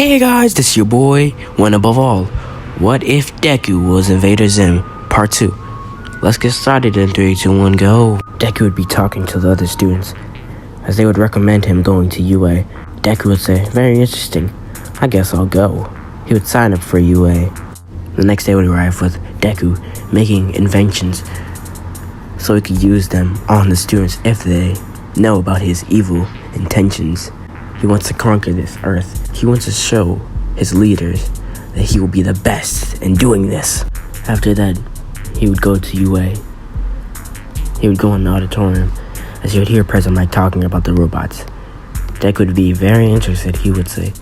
Hey guys, this is your boy, One Above All. What if Deku was Invader Zim, Part 2? Let's get started in 3, 2, 1, go. Deku would be talking to the other students, as they would recommend him going to UA. Deku would say, very interesting, I guess I'll go. He would sign up for UA. The next day would arrive with Deku making inventions, so he could use them on the students if they know about his evil intentions. He wants to conquer this earth. He wants to show his leaders that he will be the best in doing this. After that, he would go to UA. He would go in the auditorium as he would hear President Mike talking about the robots. Deku would be very interested. He would say,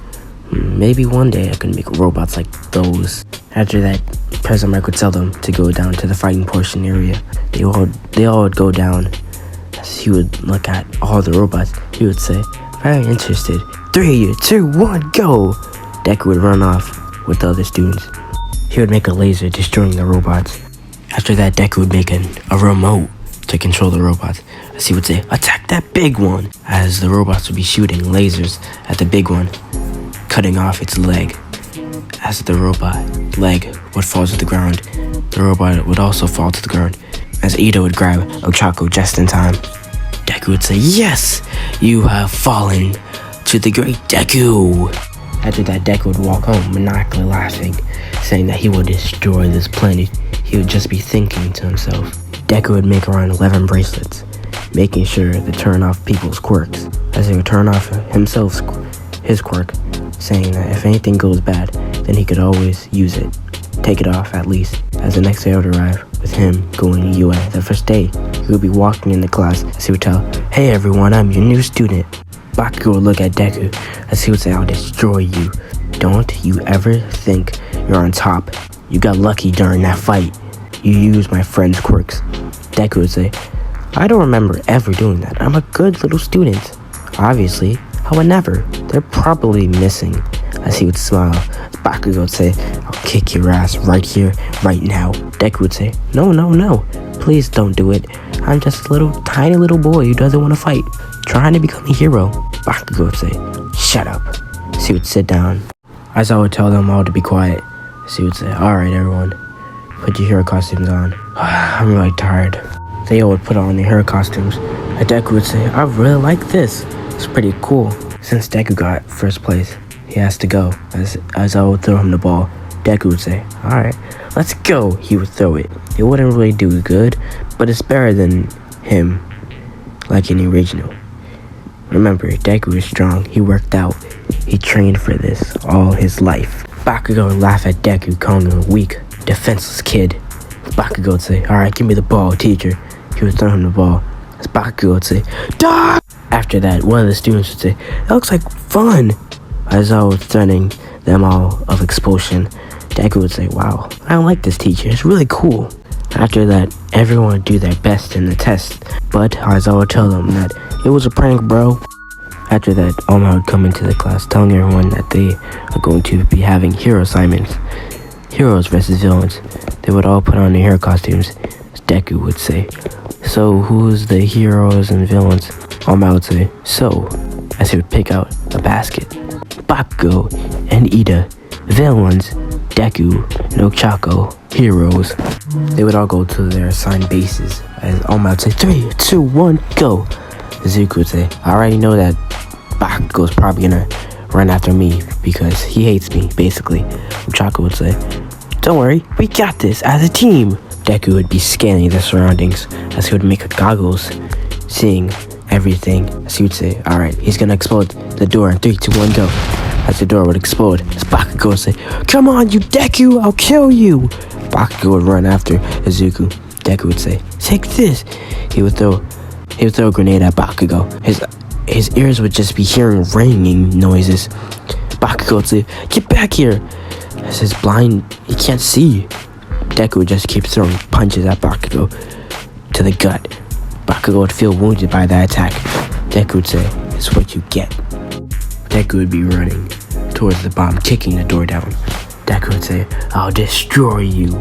maybe one day I can make robots like those. After that, President Mike would tell them to go down to the fighting portion area. They all would go down. As he would look at all the robots, he would say, very interested. 3, 2, 1, go! Deku would run off with the other students. He would make a laser destroying the robots. After that, Deku would make a remote to control the robots. As he would say, attack that big one! As the robots would be shooting lasers at the big one, cutting off its leg. As the robot leg would fall to the ground, the robot would also fall to the ground. As Ida would grab Ochako just in time, Deku would say, yes! You have fallen to the great Deku! After that, Deku would walk home, maniacally laughing, saying that he would destroy this planet. He would just be thinking to himself. Deku would make around 11 bracelets, making sure to turn off people's quirks, as he would turn off his quirk, saying that if anything goes bad, then he could always use it. Take it off at least. As the next day would arrive, with him going to UA. The first day, he would be walking in the class as he would tell, hey everyone, I'm your new student. Bakugo would look at Deku as he would say, I'll destroy you. Don't you ever think you're on top. You got lucky during that fight. You used my friend's quirks. Deku would say, I don't remember ever doing that. I'm a good little student. Obviously, I would never. They're probably missing. As he would smile, Bakugo would say, I'll kick your ass right here, right now. Deku would say, no, please don't do it. I'm just a tiny little boy who doesn't want to fight, trying to become a hero. Bakugo would say, shut up. So he would sit down. As I would tell them all to be quiet, so he would say, alright everyone, put your hero costumes on. I'm really tired. They all would put on their hero costumes. And Deku would say, I really like this. It's pretty cool. Since Deku got first place, he has to go. As I would throw him the ball, Deku would say, alright, let's go. He would throw it. It wouldn't really do good, but it's better than him, like in the original. Remember, Deku is strong. He worked out. He trained for this all his life. Bakugo would laugh at Deku, calling him a weak, defenseless kid. Bakugo would say, alright, give me the ball, teacher. He would throw him the ball. As Bakugo would say, die! After that, one of the students would say, that looks like fun. As I was threatening them all of expulsion, Deku would say, wow, I don't like this teacher, it's really cool. After that, everyone would do their best in the test, but as I would tell them that it was a prank, bro. After that, Oma would come into the class telling everyone that they are going to be having hero assignments. Heroes versus villains. They would all put on their hero costumes, as Deku would say. So, who's the heroes and villains? Oma would say, so, as he would pick out a basket. Bakugo and Ida, villains. Deku and Ochako, heroes. They would all go to their assigned bases. As Oma would say, 3, 2, 1, go. Zuko would say, I already know that Bakugo's probably gonna run after me because he hates me, basically. Ochako would say, don't worry, we got this as a team. Deku would be scanning the surroundings as he would make goggles, seeing everything. As he would say, alright, he's gonna explode the door in 3, 2, 1, go. As the door would explode, as Bakugo would say, come on, you Deku, I'll kill you. Bakugo would run after Izuku. Deku would say, take this. He would throw a grenade at Bakugo. His ears would just be hearing ringing noises. Bakugo would say, get back here. As he's blind, he can't see. Deku would just keep throwing punches at Bakugo to the gut. Bakugo would feel wounded by that attack. Deku would say, it's what you get. Deku would be running towards the bomb, kicking the door down. Deku would say, I'll destroy you.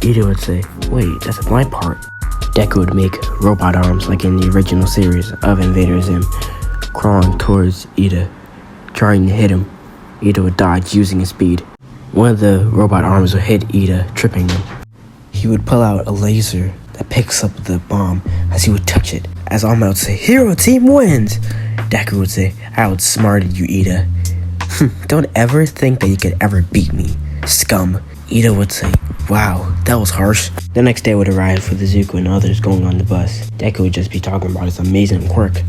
Ida would say, wait, that's a blind part. Deku would make robot arms like in the original series of Invader Zim, crawling towards Ida, trying to hit him. Ida would dodge using his speed. One of the robot arms would hit Ida, tripping him. He would pull out a laser that picks up the bomb as he would touch it. As Alma would say, "Hero team wins!" Deku would say, "I outsmarted you, Ida. Don't ever think that you could ever beat me, scum." Ida would say, "Wow, that was harsh." The next day would arrive with Izuku and others going on the bus. Deku would just be talking about his amazing quirk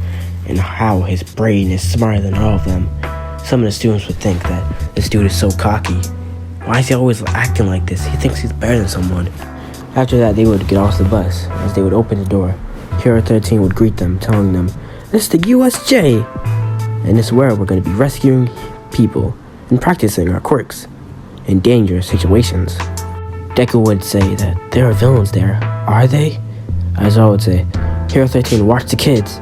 and how his brain is smarter than all of them. Some of the students would think that this dude is so cocky. Why is he always acting like this? He thinks he's better than someone. After that, they would get off the bus. As they would open the door, Hero 13 would greet them, telling them, "This is the USJ, and this is where we're going to be rescuing people and practicing our quirks in dangerous situations." Deku would say that there are villains there. Are they? Aizawa would say, "Hero 13, watch the kids."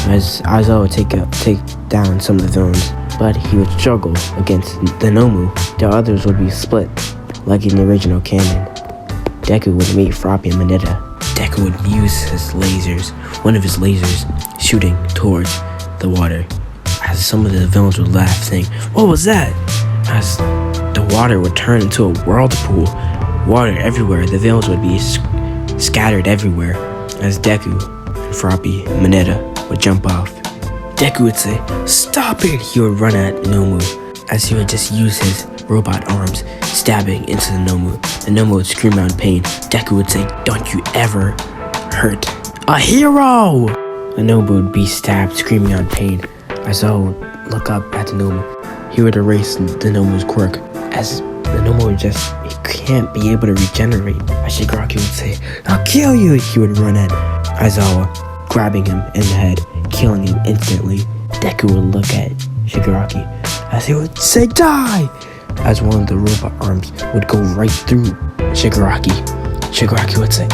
As Aizawa would take down some of the villains, but he would struggle against the Nomu. The others would be split, like in the original canon. Deku would meet Froppy and Mineta. Deku would use his lasers, one of his lasers, shooting towards the water. As some of the villains would laugh, saying, "What was that?" As the water would turn into a whirlpool, water everywhere, the villains would be scattered everywhere. As Deku, Froppy, and Mineta would jump off. Deku would say, "Stop it!" He would run at Nomu, as he would just use his robot arms, stabbing into the Nomu. The Nomu would scream out in pain. Deku would say, "Don't you ever hurt a hero!" The Nomu would be stabbed, screaming out in pain. Aizawa would look up at the Nomu. He would erase the Nomu's quirk, as the Nomu would he can't be able to regenerate. As Shigaraki would say, "I'll kill you!" He would run at Aizawa, grabbing him in the head, killing him instantly. Deku would look at Shigaraki as he would say, "Die!" As one of the robot arms would go right through Shigaraki. Shigaraki would say,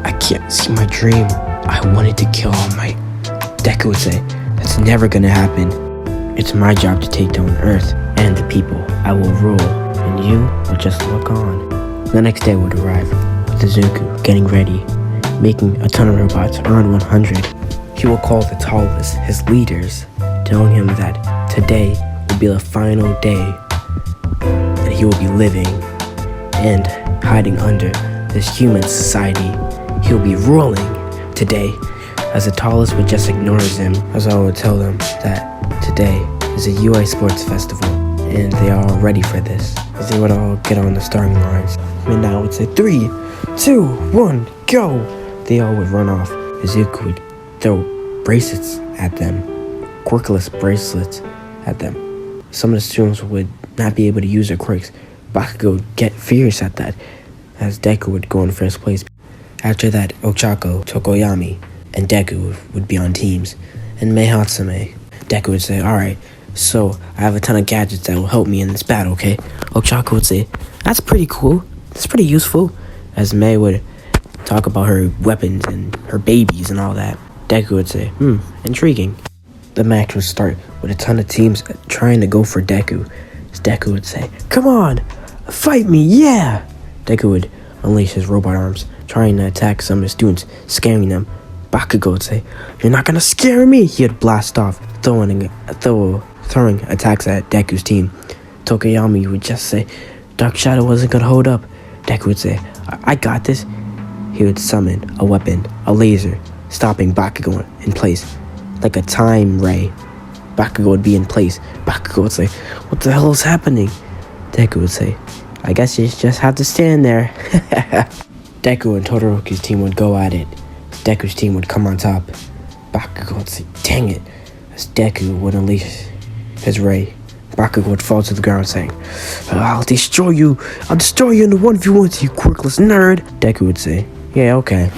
"I can't see my dream. I wanted to kill All Might." Deku would say, "That's never gonna happen. It's my job to take down Earth and the people. I will rule, and you will just look on." The next day would arrive with Izuku getting ready, making a ton of robots, around 100. He will call the tallest, his leaders, telling him that today will be the final day that he will be living and hiding under this human society. He'll be ruling today. As the tallest would just ignore him, as I would tell them that today is a UA Sports Festival and they are all ready for this. As they would all get on the starting lines, Midnight would say, 3, 2, 1, go! They all would run off. Izuku would throw bracelets at them, quirkless bracelets at them. Some of the students would not be able to use their quirks. Bakugo would get furious at that, as Deku would go in first place. After that, Ochako, Tokoyami, and Deku would be on teams, and Mei Hatsume. Deku would say, "Alright, so I have a ton of gadgets that will help me in this battle, okay?" Ochako would say, "That's pretty cool. That's pretty useful." As Mei would talk about her weapons and her babies and all that, Deku would say, intriguing." The match would start with a ton of teams trying to go for Deku. As Deku would say, "Come on, fight me, yeah!" Deku would unleash his robot arms, trying to attack some of the students, scaring them. Bakugo would say, "You're not gonna scare me!" He would blast off, throwing attacks at Deku's team. Tokoyami would just say, "Dark Shadow wasn't gonna hold up." Deku would say, I got this." He would summon a weapon, a laser, stopping Bakugo in place, like a time ray. Bakugo would be in place. Bakugo would say, "What the hell is happening?" Deku would say, "I guess you just have to stand there." Deku and Todoroki's team would go at it. Deku's team would come on top. Bakugo would say, "Dang it." As Deku would unleash his ray, Bakugo would fall to the ground saying, I'll destroy you in the 1v1, you quirkless nerd." Deku would say, "Yeah, okay."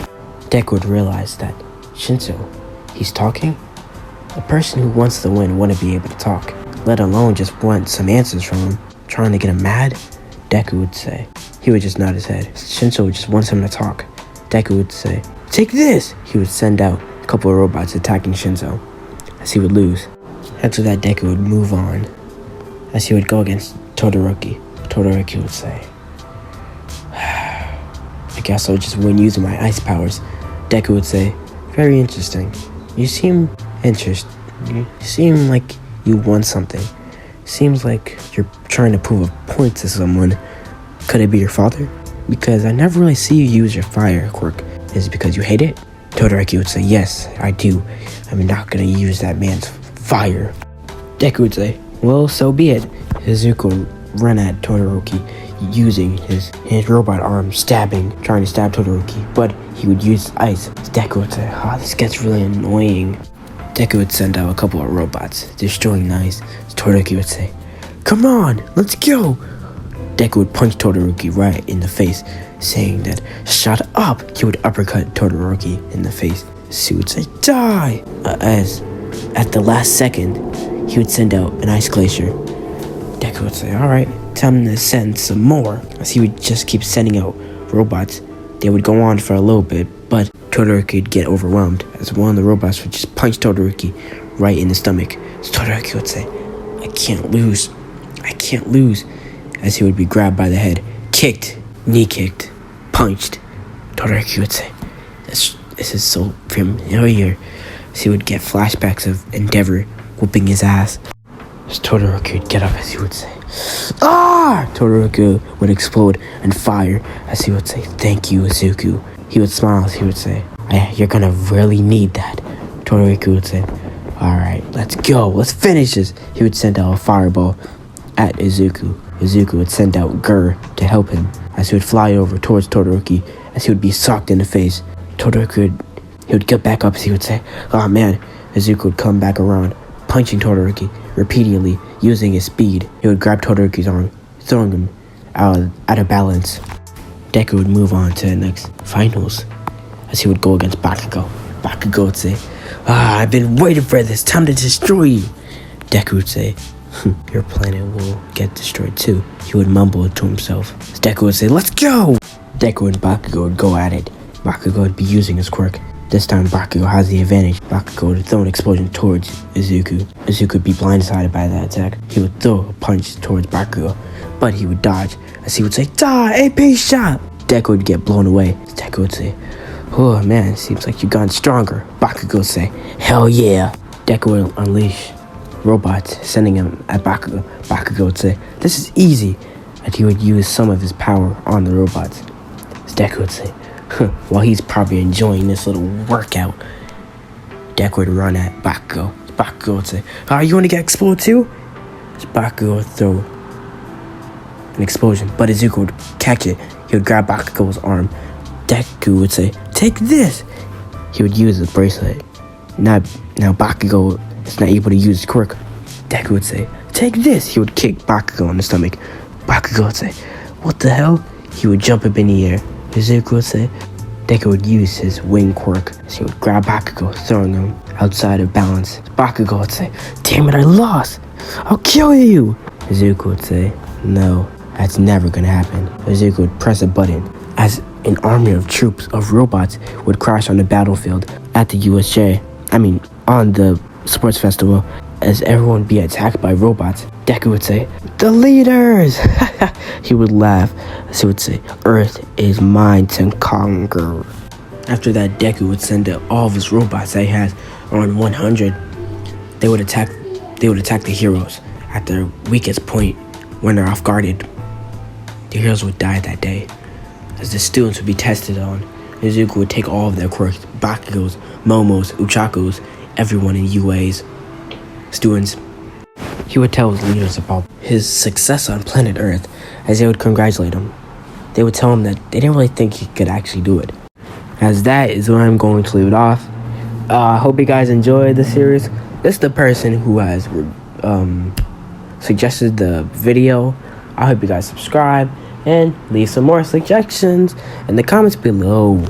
Deku would realize that Shinso, he's talking? A person who wants to win wouldn't be able to talk, let alone just want some answers from him, trying to get him mad? Deku would say. He would just nod his head. Shinso just wants him to talk. Deku would say, "Take this!" He would send out a couple of robots attacking Shinso, as he would lose. After that, Deku would move on, as he would go against Todoroki. Todoroki would say, "I guess I'll just win using my ice powers." Deku would say, "Very interesting. You seem like you want something." Seems like you're trying to prove a point to someone. Could it be your father? Because I never really see you use your fire quirk. Is it because you hate it? Todoroki would say, yes, I do. I'm not gonna use that man's fire. Deku would say, well, so be it. Izuku would run at Todoroki using his robot arm, trying to stab Todoroki, but he would use ice. Deku would say, this gets really annoying. Deku would send out a couple of robots, destroying the ice. Todoroki would say, come on, let's go. Deku would punch Todoroki right in the face, saying that, shut up. He would uppercut Todoroki in the face. He would say, die. As at the last second, he would send out an ice glacier. Deku would say, alright, time to send some more. As he would just keep sending out robots. They would go on for a little bit, but Todoroki would get overwhelmed as one of the robots would just punch Todoroki right in the stomach. So Todoroki would say, I can't lose. As he would be grabbed by the head, kicked, knee kicked, punched. Todoroki would say, this is so familiar. As he would get flashbacks of Endeavor whooping his ass. As Todoroki would get up as he would say, Todoroki would explode and fire as he would say, thank you, Izuku. He would smile as he would say, you're gonna really need that. Todoroki would say, alright, let's go, let's finish this. He would send out a fireball at Izuku. Izuku would send out Gur to help him as he would fly over towards Todoroki as he would be socked in the face. Todoroki would get back up as he would say, oh man. Izuku would come back around, punching Todoroki repeatedly using his speed. He would grab Todoroki's arm, throwing him out of balance. Deku would move on to the next finals as he would go against Bakugo. Bakugo would say, I've been waiting for this, time to destroy you. Deku would say, your planet will get destroyed too. He would mumble to himself. Deku would say, let's go! Deku and Bakugo would go at it. Bakugo would be using his quirk. This time Bakugo has the advantage. Bakugo would throw an explosion towards Izuku. Izuku would be blindsided by that attack. He would throw a punch towards Bakugo, but he would dodge as he would say, die, AP shot! Deku would get blown away. Deku would say, oh man, seems like you've gotten stronger. Bakugo would say, hell yeah! Deku would unleash robots, sending him at Bakugo. Bakugo would say, this is easy, and he would use some of his power on the robots. Deku would say, while he's probably enjoying this little workout, Deku would run at Bakugo. Bakugo would say, you want to get exploded too? Bakugo would throw an explosion, but Izuku would catch it. He would grab Bakugo's arm. Deku would say, take this! He would use the bracelet. Now Bakugo is not able to use his quirk. Deku would say, take this! He would kick Bakugo in the stomach. Bakugo would say, what the hell? He would jump up in the air. Izuku would say, Deku would use his wing quirk as he would grab Bakugo, throwing him outside of balance. Bakugo would say, damn it, I lost! I'll kill you! Izuku would say, no, that's never gonna happen. Izuku would press a button as an army of troops of robots would crash on the battlefield at the on the sports festival as everyone would be attacked by robots. Deku would say, the leaders! He would laugh as he would say, Earth is mine to conquer. After that, Deku would send out all of his robots that he has around 100. They would attack the heroes at their weakest point when they're off guarded. The heroes would die that day as the students would be tested on. Izuku would take all of their quirks, Bakugos, Momos, Uchakos, everyone in UA's students. He would tell his leaders about his success on planet Earth as they would congratulate him. They would tell him that they didn't really think he could actually do it. As that is where I'm going to leave it off. I hope you guys enjoyed the series. This is the person who has suggested the video. I hope you guys subscribe and leave some more suggestions in the comments below.